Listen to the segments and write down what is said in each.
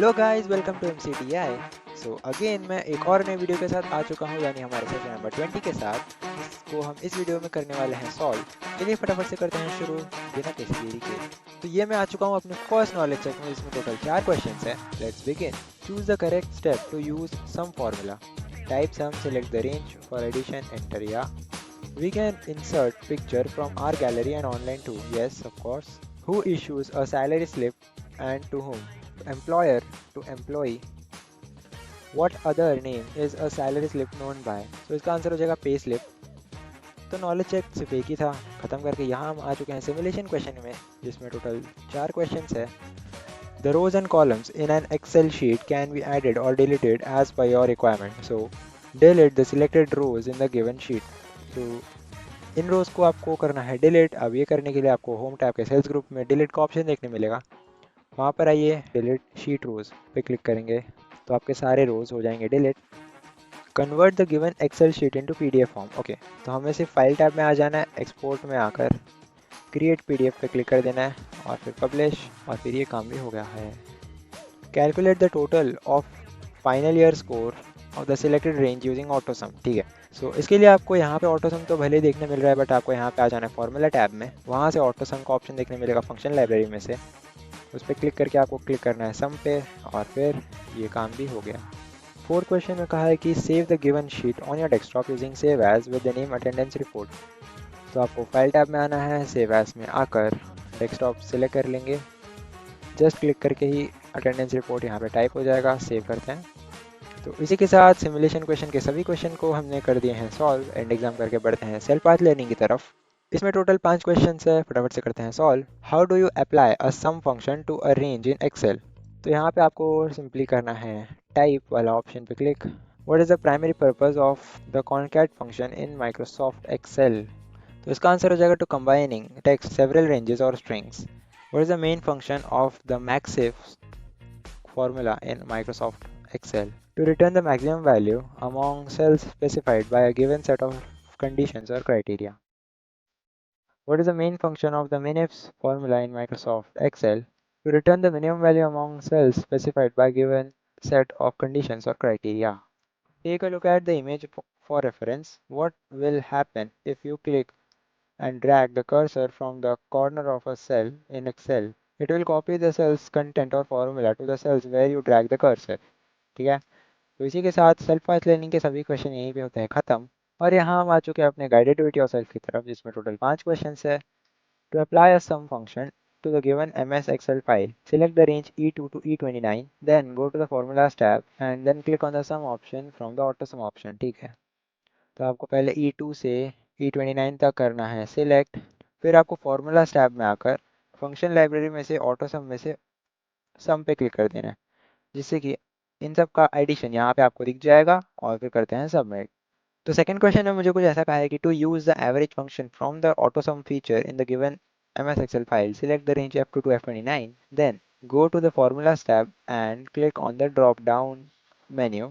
Hello guys, welcome to MCTI। So again मैं एक और नए वीडियो के साथ आ चुका हूँ, यानी हमारे सेशन नंबर 20 के साथ, जिसको हम इस वीडियो में करने वाले हैं सॉल्व। चलिए फटाफट से करते हैं शुरू बिना किसी देरी के। तो ये मैं आ चुका हूँ अपने फर्स्ट नॉलेज चेक में, जिसमें टोटल 4 क्वेश्चंस हैं। Let's begin. Choose the correct step to use sum formula. Type sum, select the range for addition, enter या we can insert picture from our gallery and online too. Yes, of course. Who issues a salary slip and to whom? Employer to employee. What other name is a salary slip known by? So इसका answer हो जाएगा pay slip. तो knowledge check सिर्फ एक ही था, खत्म करके यहाँ हम आ चुके हैं सिमुलेशन क्वेश्चन में, जिसमें टोटल 4 क्वेश्चंस है। The rows and columns in an Excel sheet can be added or deleted as per your requirement. So delete the selected rows in the given sheet. तो इन रोज को आपको करना है डिलीट। अब ये करने के लिए आपको होम टैब के सेल्स ग्रुप में डिलीट का ऑप्शन देखने मिलेगा। वहाँ पर आइए, डिलीट शीट रोज पे क्लिक करेंगे तो आपके सारे रोज हो जाएंगे delete. Convert the given Excel sheet into PDF form. Okay, तो हमें सिर्फ फाइल टैब में आ जाना है, एक्सपोर्ट में आकर क्रिएट पीडीएफ पे क्लिक कर देना है और फिर पब्लिश, और फिर ये काम भी हो गया है। Calculate the total of final year score of the selected range using AutoSum. ठीक है, सो इसके लिए आपको यहाँ पे ऑटोसम तो भले ही देखने मिल रहा है, बट आपको यहाँ पे आ जाना है फॉर्मूला टैब में। वहाँ से ऑटोसम का ऑप्शन देखने मिलेगा फंक्शन लाइब्रेरी में से, उस पर क्लिक करके आपको क्लिक करना है सम पे, और फिर ये काम भी हो गया। फोर्थ क्वेश्चन में कहा है कि save the given sheet on your desktop using save as with the name attendance report. तो आपको फाइल टैब में आना है, सेव एज में आकर डेस्कटॉप सेलेक्ट कर लेंगे। जस्ट क्लिक करके ही अटेंडेंस रिपोर्ट यहाँ पे टाइप हो जाएगा। सेव करते हैं। तो इसी के साथ सिमुलेशन क्वेश्चन के सभी क्वेश्चन को हमने कर दिए हैं सॉल्व। एंड एग्जाम करके बढ़ते हैं सेल्फ पाथ लर्निंग की तरफ। इसमें टोटल 5 क्वेश्चन है, फटाफट से करते हैं solve. How do you apply a sum function to a range in Excel. तो यहाँ पे आपको सिंपली करना है टाइप वाला ऑप्शन पे click. What is the primary purpose of the concat function in Microsoft Excel. तो इसका आंसर हो जाएगा to combining text several ranges और strings. What is the main function of the maxif formula in Microsoft Excel to return the maximum value among cells specified by a given set of conditions or criteria. What is the main function of the minifs formula in Microsoft Excel to return the minimum value among cells specified by a given set of conditions or criteria? Take a look at the image for reference. What will happen if you click and drag the cursor from the corner of a cell in Excel? It will copy the cell's content or formula to the cells where you drag the cursor. ठीक है, तो इसी के साथ self path learning के सभी question यहीं पे होते हैं खत्म। और यहाँ हम आ चुके हैं अपने गाइडेड वीडियो योर सेल्फ की तरफ, जिसमें टोटल 5 क्वेश्चन है। To apply a sum function to the given MS Excel file, select the range E2 to E29, then go to the formulas tab and then click on the sum option from the auto sum option। ठीक है, तो आपको पहले E2 से E29 तक करना है select, फिर आपको formulas टैब में आकर फंक्शन लाइब्रेरी में से ऑटो सम में से सम पे क्लिक कर देना है, जिससे कि इन सब का एडिशन यहाँ पे आपको दिख जाएगा, और फिर करते हैं सबमिट। तो सेकंड क्वेश्चन में मुझे कुछ ऐसा कहा है कि to use the average function from the autosum feature in the given MS Excel file, select the range F2 to F29, then go to the formulas tab and click on the drop down menu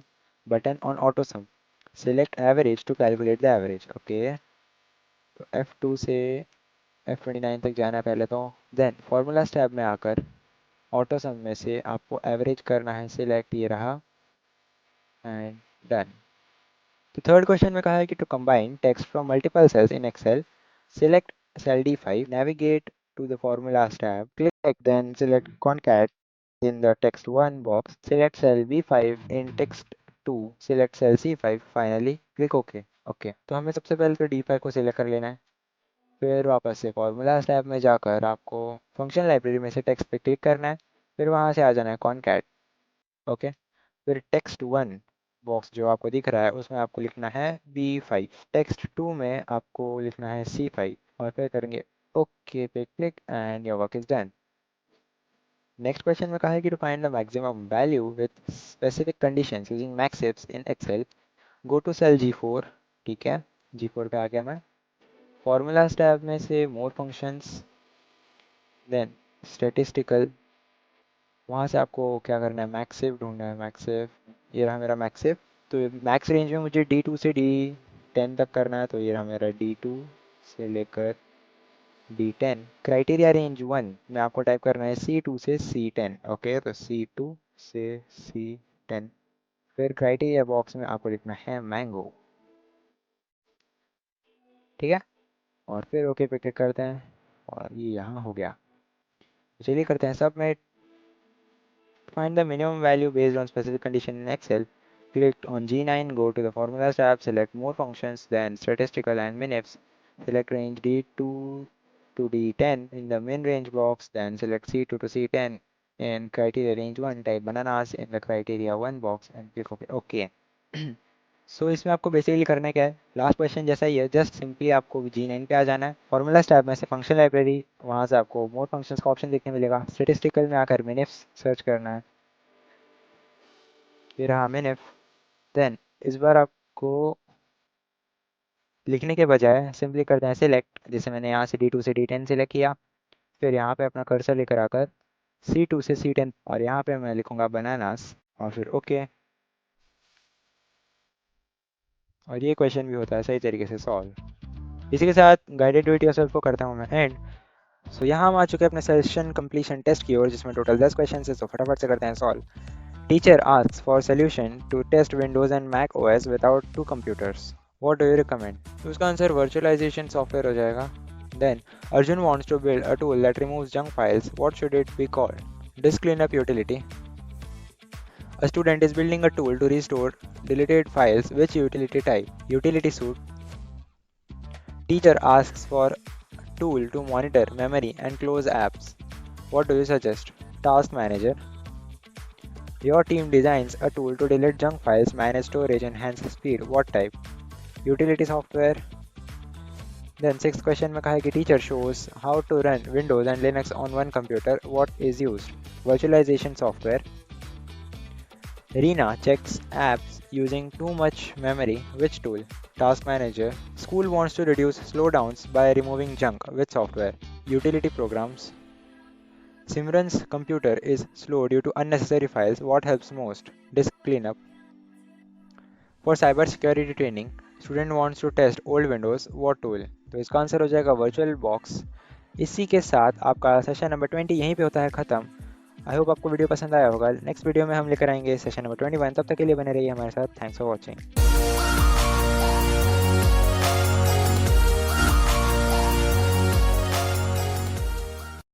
button on auto sum, select average to calculate the average। Okay, तो F2 से F29 तक जाना है पहले, तो then formulas tab में आकर auto सम में से आपको एवरेज करना है सिलेक्ट, ये रहा, एंड डन। तो थर्ड क्वेश्चन में कहा है कि to combine text from multiple cells in Excel, select cell D5, navigate to the formulas tab, click then select concat in the text 1 box, select cell B5 in text 2, select cell C5, finally click OK। Okay, तो हमें सबसे पहले तो D5 को select कर लेना है, फिर वापस से फॉर्मूलाज टैब में जाकर आपको फंक्शन लाइब्रेरी में से टेक्स्ट पे क्लिक करना है, फिर वहाँ से आ जाना है कॉनकैट। ओके, फिर टेक्स्ट 1 बॉक्स जो आपको दिख रहा है उसमें आपको लिखना है B5, टेक्स्ट 2 में आपको लिखना है C5, और फिर करेंगे ओके पे click and your work is done. Next question में कहा है कि to find the maximum value with specific conditions using maxifs in Excel, go to cell G4। ठीक है, G4 पे आ गया मैं। फॉर्मूलाज टैब में से मोर फंक्शंस, देन स्टेटिस्टिकल, वहाँ से आपको क्या करना है मैक्सिफ ढूंढना है। मैक्सिफ, ये रहा मेरा मैक्सिफ। तो मैक्स रेंज में मुझे D2 से D10 तक करना है, तो ये रहा मेरा D2 से लेकर D10। क्राइटेरिया रेंज 1 में आपको टाइप करना है C2 से C10। ओके, तो C2 से C10। फिर क्राइटेरिया बॉक्स में आपको लिखना है मैंगो, ठीक है। और फिर ओके पे क्लिक करते हैं और ये यहाँ हो गया। चलिए करते हैं submit. Find the minimum value based on specific condition in Excel. Click on G9, go to the Formulas tab, select More Functions, then Statistical and MinIFs. Select range D2 to D10 in the min range box, then select C2 to C10 in criteria range 1. Type bananas in the criteria 1 box and click OK. सो इसमें आपको basically करना क्या है, last question जैसा ही है, just simply आपको G9 पे आ जाना है। फॉर्मूलाज टैब में से फंक्शन लाइब्रेरी, वहाँ से आपको मोर फंक्शंस का ऑप्शन देखने मिलेगा। स्टेटिस्टिकल में आकर मिनिफ्स सर्च करना है, फिर हाँ मिनिफ। देन इस बार आपको लिखने के बजाय सिंपली करते हैं सिलेक्ट, जैसे मैंने यहाँ से D2 से D10 सिलेक्ट किया। फिर यहाँ पे अपना कर्सर लेकर आकर C2 से C10 और यहाँ पे मैं लिखूँगा बनानास और फिर ओके। और ये क्वेश्चन भी होता है सही तरीके से सॉल्व। इसी के साथ गाइडेड डू इट योरसेल्फ को करता हूँ मैं एंड। सो यहाँ हम आ चुके हैं अपने सेशन कंप्लीशन टेस्ट की ओर, जिसमें टोटल 10 क्वेश्चन है, तो फटाफट से करते हैं solve. Teacher asks for solution to test Windows and Mac OS without two computers, what do you recommend? तो उसका आंसर वर्चुअलाइजेशन सॉफ्टवेयर हो जाएगा। Then Arjun wants to build a tool that removes junk files, what should it be called? Disk cleanup utility. A student is building a tool to restore deleted files, which utility type? Utility suite. Teacher asks for tool to monitor memory and close apps. What do you suggest? Task manager. Your team designs a tool to delete junk files, manage storage, enhance speed. What type? Utility software. Then sixth question में कहा है कि teacher shows how to run Windows and Linux on one computer. What is used? Virtualization software. Reena checks apps using too much memory. Which tool? Task manager. School wants to reduce slowdowns by removing junk. Which software? Utility programs. Simran's computer is slow due to unnecessary files. What helps most? Disk cleanup. For cybersecurity training, student wants to test old Windows. What tool? तो इसका answer हो जाएगा virtual box. इसी के साथ आपका session number 20 यहीं पे होता है ख़त्म। आई होप आपको वीडियो पसंद आया होगा। नेक्स्ट वीडियो में हम लेकर आएंगे सेशन नंबर 21। तब तक के लिए बने रहिए हमारे साथ। Thanks for watching.